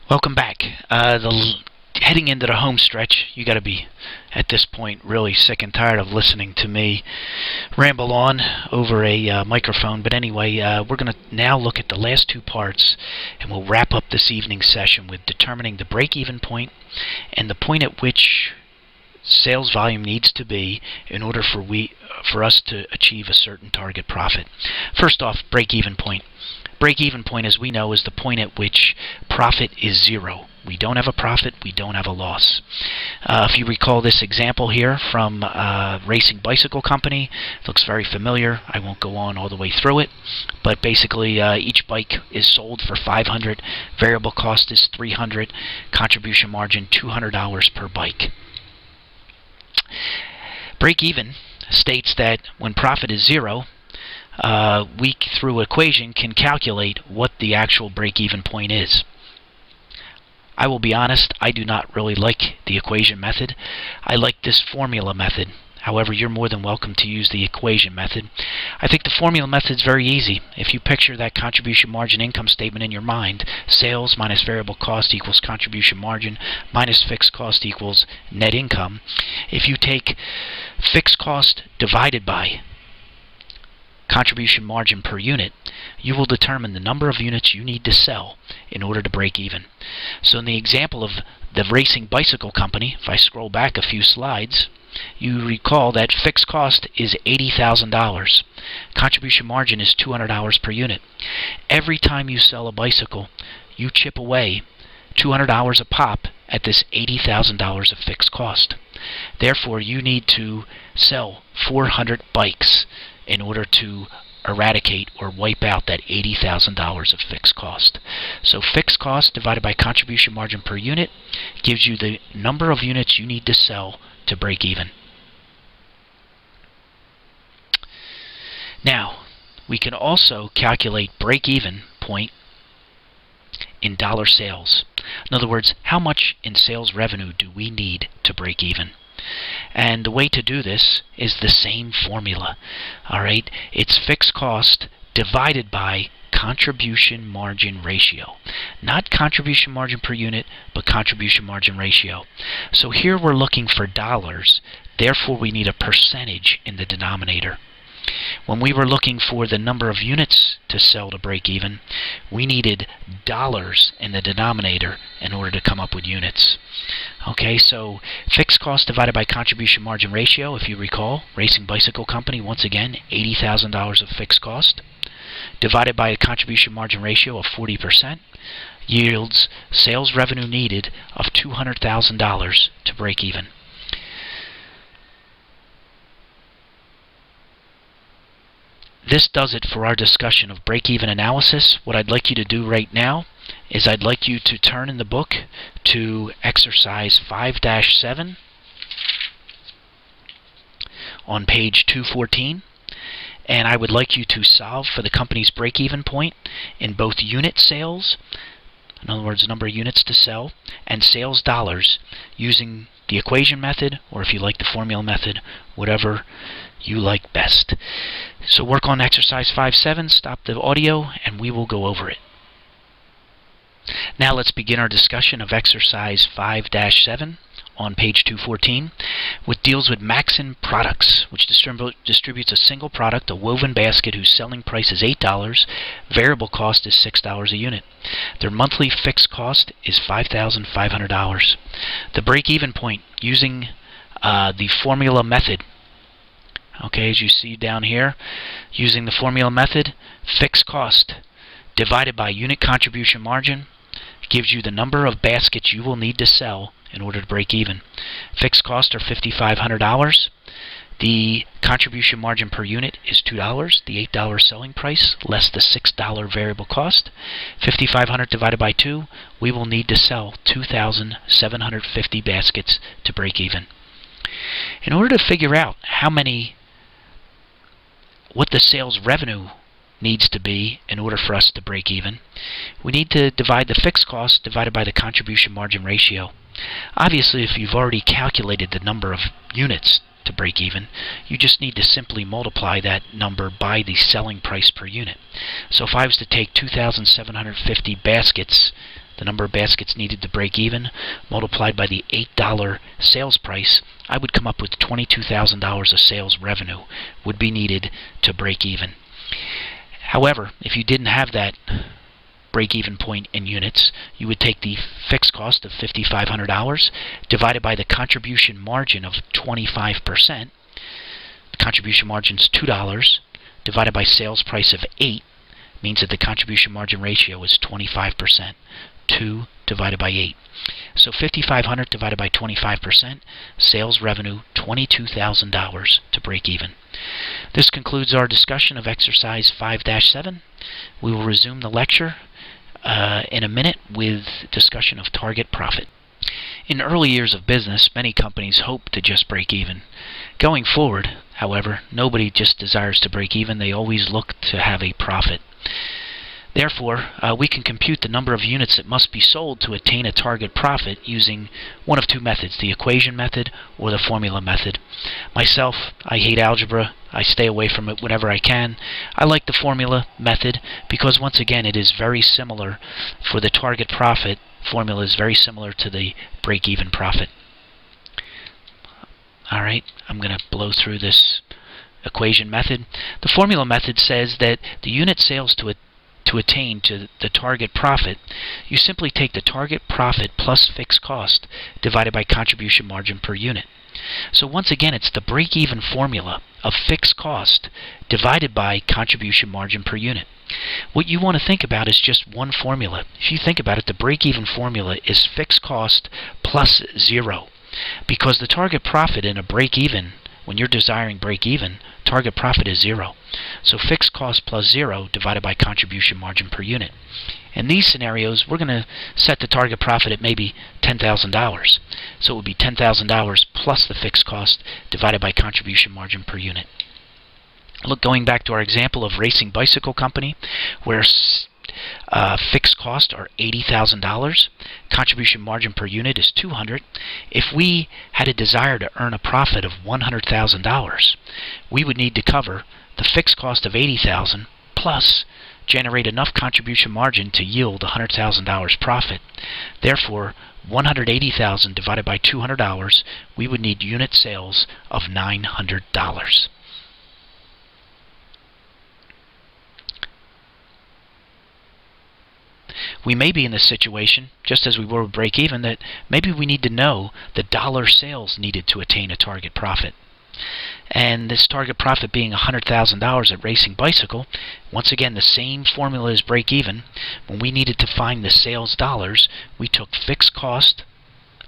Welcome back. Heading into the home stretch, you got to be, at this point, really sick and tired of listening to me ramble on over a microphone. But anyway, we're going to now look at the last two parts, and we'll wrap up this evening's session with determining the break-even point and the point at which sales volume needs to be in order for us to achieve a certain target profit. First off, break-even point. Break-even point, as we know, is the point at which profit is zero. We don't have a profit, we don't have a loss. If you recall this example here from Racing Bicycle Company, it looks very familiar. I won't go on all the way through it, but basically each bike is sold for $500, variable cost is $300, contribution margin $200 per bike. Break-even states that when profit is zero, we, through equation, can calculate what the actual break-even point is. I will be honest, I do not really like the equation method. I like this formula method. However, you're more than welcome to use the equation method. I think the formula method is very easy. If you picture that contribution margin income statement in your mind, sales minus variable cost equals contribution margin minus fixed cost equals net income. If you take fixed cost divided by contribution margin per unit, you will determine the number of units you need to sell in order to break even. So in the example of the Racing Bicycle Company, if I scroll back a few slides, you recall that fixed cost is $80,000. Contribution margin is $200 per unit. Every time you sell a bicycle, you chip away $200 a pop at this $80,000 of fixed cost. Therefore, you need to sell 400 bikes in order to eradicate or wipe out that $80,000 of fixed cost. So fixed cost divided by contribution margin per unit gives you the number of units you need to sell to break even. Now, we can also calculate break-even point in dollar sales. In other words, how much in sales revenue do we need to break even? And the way to do this is the same formula. Alright, it's fixed cost divided by contribution margin ratio. Not contribution margin per unit, but contribution margin ratio. So here we're looking for dollars, therefore we need a percentage in the denominator. When we were looking for the number of units to sell to break even, we needed dollars in the denominator in order to come up with units. Okay, so fixed cost divided by contribution margin ratio, if you recall, Racing Bicycle Company, once again, $80,000 of fixed cost, divided by a contribution margin ratio of 40%, yields sales revenue needed of $200,000 to break even. This does it for our discussion of break-even analysis. What I'd like you to do right now is I'd like you to turn in the book to exercise 5-7 on page 214, and I would like you to solve for the company's break-even point in both unit sales, in other words, number of units to sell, and sales dollars using the equation method, or if you like the formula method, whatever you like best. So work on exercise 5-7, stop the audio, and we will go over it. Now let's begin our discussion of exercise 5-7 on page 214, which deals with Maxon Products, which distributes a single product, a woven basket whose selling price is $8, variable cost is $6 a unit. Their monthly fixed cost is $5,500. The break-even point using the formula method. Okay, as you see down here, using the formula method, fixed cost divided by unit contribution margin gives you the number of baskets you will need to sell in order to break even. Fixed costs are $5,500. The contribution margin per unit is $2, the $8 selling price, less the $6 variable cost. $5,500 divided by 2, we will need to sell 2,750 baskets to break even. In order to figure out what the sales revenue needs to be in order for us to break even, we need to divide the fixed cost divided by the contribution margin ratio. Obviously, if you've already calculated the number of units to break even, you just need to simply multiply that number by the selling price per unit. So if I was to take 2,750 baskets the number of baskets needed to break even, multiplied by the $8 sales price, I would come up with $22,000 of sales revenue would be needed to break even. However, if you didn't have that break-even point in units, you would take the fixed cost of $5,500 divided by the contribution margin of 25%. The contribution margin is $2 divided by sales price of 8 means that the contribution margin ratio is 25%. 2 divided by 8. So $5,500 divided by 25%, sales revenue $22,000 to break even. This concludes our discussion of exercise 5-7. We will resume the lecture in a minute with discussion of target profit. In early years of business, many companies hope to just break even. Going forward, however, nobody just desires to break even. They always look to have a profit. Therefore, we can compute the number of units that must be sold to attain a target profit using one of two methods, the equation method or the formula method. Myself, I hate algebra. I stay away from it whenever I can. I like the formula method because, once again, it is very similar for the target profit. Formula is very similar to the break-even profit. Alright, I'm going to blow through this equation method. The formula method says that the unit sales to attain to the target profit, you simply take the target profit plus fixed cost divided by contribution margin per unit. So once again, it's the break-even formula of fixed cost divided by contribution margin per unit. What you want to think about is just one formula. If you think about it, the break-even formula is fixed cost plus 0, because the target profit in a break-even, when you're desiring break-even, target profit is 0. So fixed cost plus 0 divided by contribution margin per unit. In these scenarios, we're going to set the target profit at maybe $10,000. So it would be $10,000 plus the fixed cost divided by contribution margin per unit. Look, going back to our example of Racing Bicycle Company, where fixed costs are $80,000, contribution margin per unit is $200. If we had a desire to earn a profit of $100,000, we would need to cover the fixed cost of $80,000 plus generate enough contribution margin to yield $100,000 profit. Therefore, $180,000 divided by $200, we would need unit sales of $900. We may be in this situation, just as we were with break-even, that maybe we need to know the dollar sales needed to attain a target profit. And this target profit being $100,000 at Racing Bicycle, once again, the same formula as break-even. When we needed to find the sales dollars, we took fixed cost,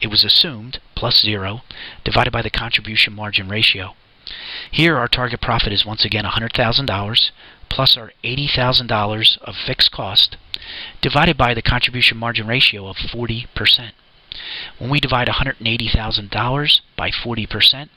it was assumed, plus 0, divided by the contribution margin ratio. Here our target profit is once again $100,000 plus our $80,000 of fixed cost divided by the contribution margin ratio of 40%. When we divide $180,000 by 40%,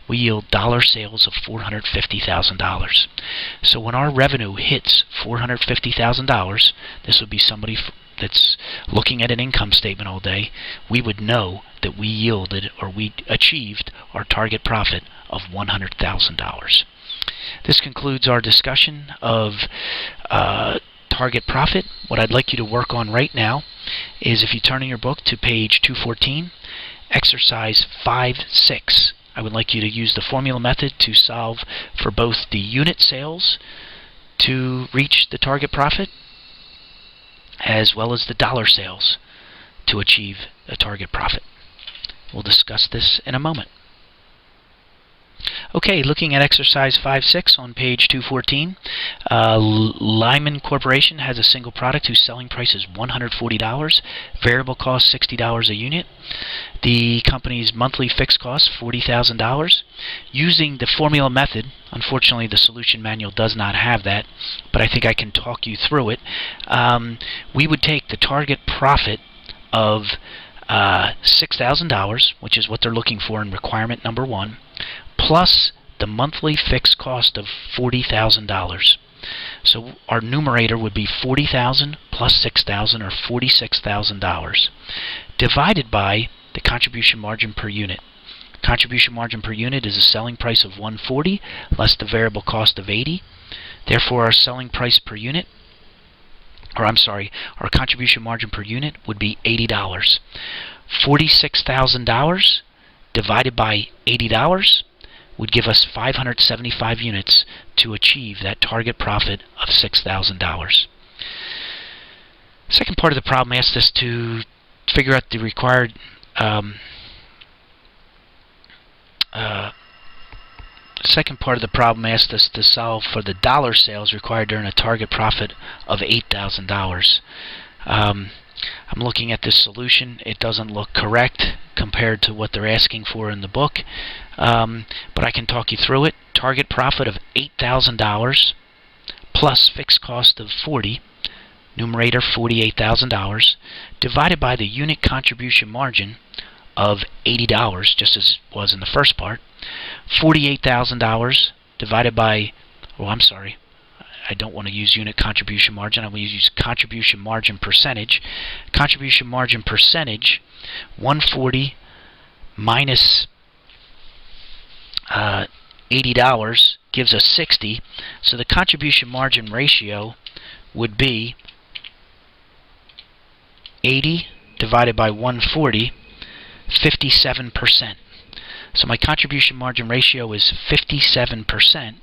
we yield dollar sales of $450,000. So when our revenue hits $450,000, this would be somebody that's looking at an income statement all day, we would know that we yielded or we achieved our target profit of $100,000. This concludes our discussion of target profit. What I'd like you to work on right now is, if you turn in your book to page 214, exercise 5-6. I would like you to use the formula method to solve for both the unit sales to reach the target profit as well as the dollar sales to achieve a target profit. We'll discuss this in a moment. Okay, looking at exercise 5-6 on page 214, Lyman Corporation has a single product whose selling price is $140, variable cost $60 a unit. The company's monthly fixed cost $40,000. Using the formula method, unfortunately the solution manual does not have that, but I think I can talk you through it. We would take the target profit of $6,000, which is what they're looking for in requirement number 1, plus the monthly fixed cost of $40,000. So our numerator would be $40,000 plus $6,000, or $46,000, divided by the contribution margin per unit. Contribution margin per unit is a selling price of $140 less the variable cost of $80. Therefore, our selling price per unit or I'm sorry, our contribution margin per unit would be $80. $46,000 divided by $80 would give us 575 units to achieve that target profit of $6,000. Second part of the problem asked us to figure out the required second part of the problem asked us to solve for the dollar sales required to earn a target profit of $8,000. I'm looking at this solution. It doesn't look correct compared to what they're asking for in the book, but I can talk you through it. Target profit of $8,000 plus fixed cost of $40,000, numerator $48,000, divided by the unit contribution margin of $80, just as it was in the first part. $48,000 divided by, oh, I'm sorry, I don't want to use unit contribution margin. I'm going to use contribution margin percentage. Contribution margin percentage, 140 minus $80 gives us 60. So the contribution margin ratio would be 80 divided by 140, 57%. So my contribution margin ratio is 57%.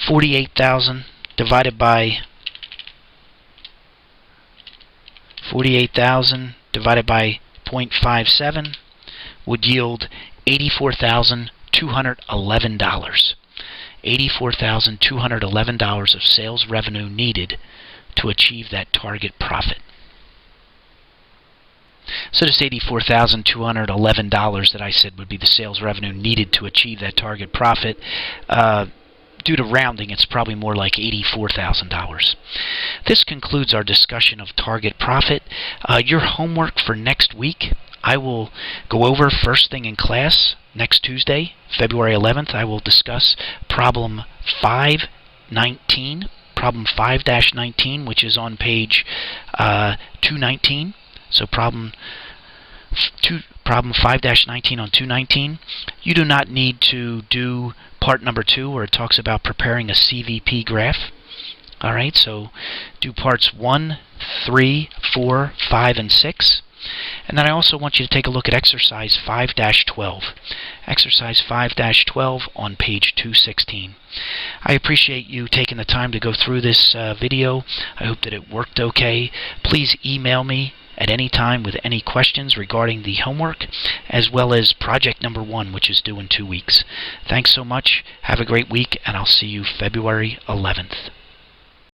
48,000 divided by 0.57 would yield $84,211. $84,211 of sales revenue needed to achieve that target profit. So this $84,211 that I said would be the sales revenue needed to achieve that target profit, due to rounding, it's probably more like $84,000. This concludes our discussion of target profit. Your homework for next week, I will go over first thing in class next Tuesday, February 11th. I will discuss problem 519, problem 5-19, which is on page 219. So problem 5-19 on 219. You do not need to do part number 2 where it talks about preparing a CVP graph. Alright, so do parts 1, 3, 4, 5, and 6. And then I also want you to take a look at exercise 5-12. Exercise 5-12 on page 216. I appreciate you taking the time to go through this video. I hope that it worked okay. Please email me at any time with any questions regarding the homework, as well as project number 1, which is due in 2 weeks. Thanks so much. Have a great week, and I'll see you February 11th.